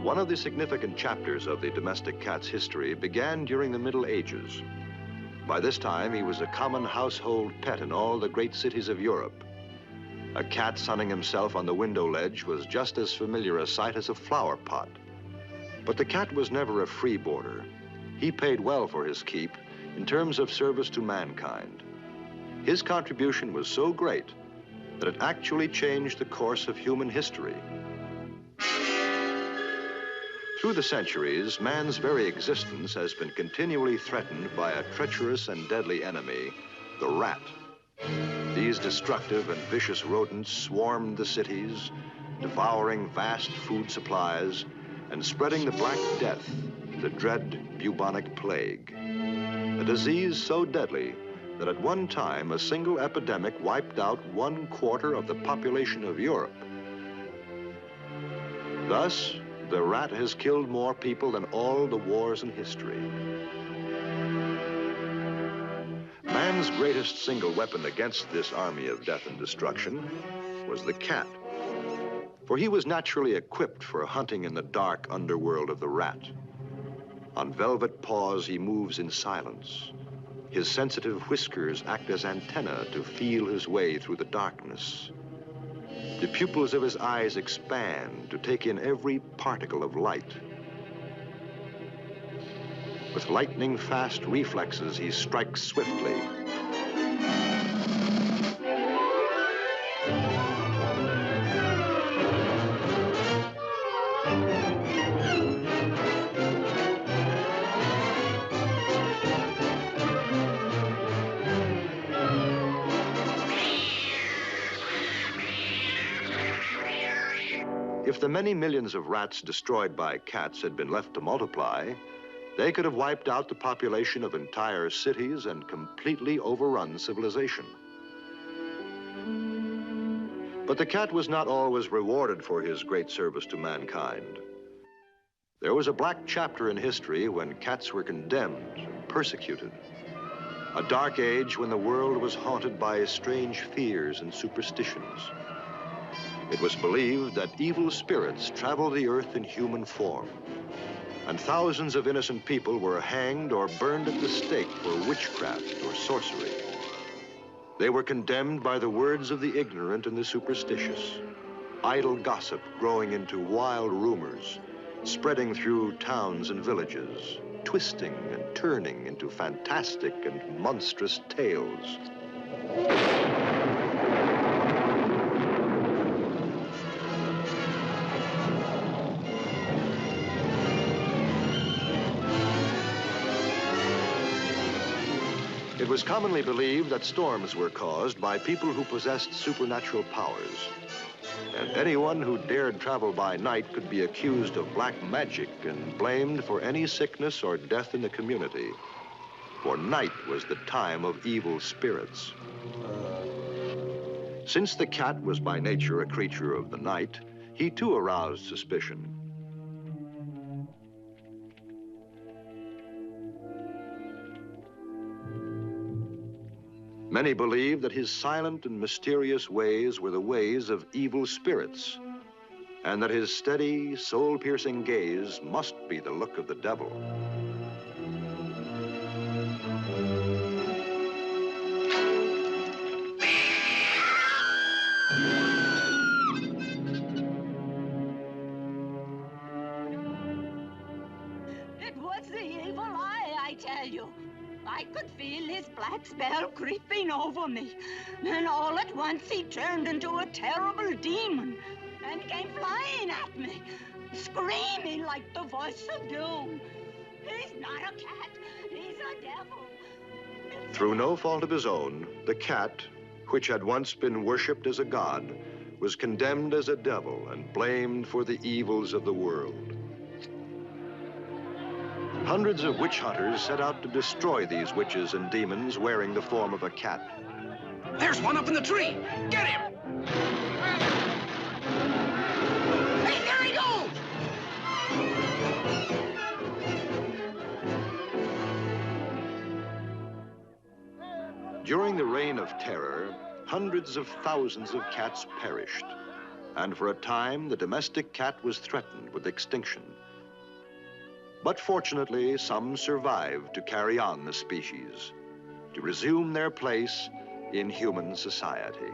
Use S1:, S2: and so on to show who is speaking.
S1: One of the significant chapters of the domestic cat's history began during the Middle Ages. By this time, he was a common household pet in all the great cities of Europe. A cat sunning himself on the window ledge was just as familiar a sight as a flower pot. But the cat was never a freeboarder. He paid well for his keep in terms of service to mankind. His contribution was so great that it actually changed the course of human history. Through the centuries, man's very existence has been continually threatened by a treacherous and deadly enemy, the rat. These destructive and vicious rodents swarmed the cities, devouring vast food supplies and spreading the Black Death, the dread bubonic plague. A disease so deadly that at one time a single epidemic wiped out 1/4 of the population of Europe. Thus, the rat has killed more people than all the wars in history. Man's greatest single weapon against this army of death and destruction was the cat. For he was naturally equipped for hunting in the dark underworld of the rat. On velvet paws, he moves in silence. His sensitive whiskers act as antennae to feel his way through the darkness. The pupils of his eyes expand to take in every particle of light. With lightning-fast reflexes, he strikes swiftly. If the many millions of rats destroyed by cats had been left to multiply, they could have wiped out the population of entire cities and completely overrun civilization. But the cat was not always rewarded for his great service to mankind. There was a black chapter in history when cats were condemned and persecuted. A dark age when the world was haunted by strange fears and superstitions. It was believed that evil spirits traveled the earth in human form, and thousands of innocent people were hanged or burned at the stake for witchcraft or sorcery. They were condemned by the words of the ignorant and the superstitious, idle gossip growing into wild rumors, spreading through towns and villages, twisting and turning into fantastic and monstrous tales. It was commonly believed that storms were caused by people who possessed supernatural powers. And anyone who dared travel by night could be accused of black magic and blamed for any sickness or death in the community. For night was the time of evil spirits. Since the cat was by nature a creature of the night, he too aroused suspicion. Many believe that his silent and mysterious ways were the ways of evil spirits, and that his steady, soul-piercing gaze must be the look of the devil.
S2: It was the evil eye, I tell you. I could feel his black spell creeping over me. Then all at once he turned into a terrible demon and came flying at me, screaming like the voice of doom. He's not a cat, he's a devil.
S1: Through no fault of his own, the cat, which had once been worshipped as a god, was condemned as a devil and blamed for the evils of the world. Hundreds of witch hunters set out to destroy these witches and demons wearing the form of a cat.
S3: There's one up in the tree! Get him! Hey, there he goes!
S1: During the Reign of Terror, hundreds of thousands of cats perished. and for a time the domestic cat was threatened with extinction. But fortunately, some survived to carry on the species, to resume their place in human society.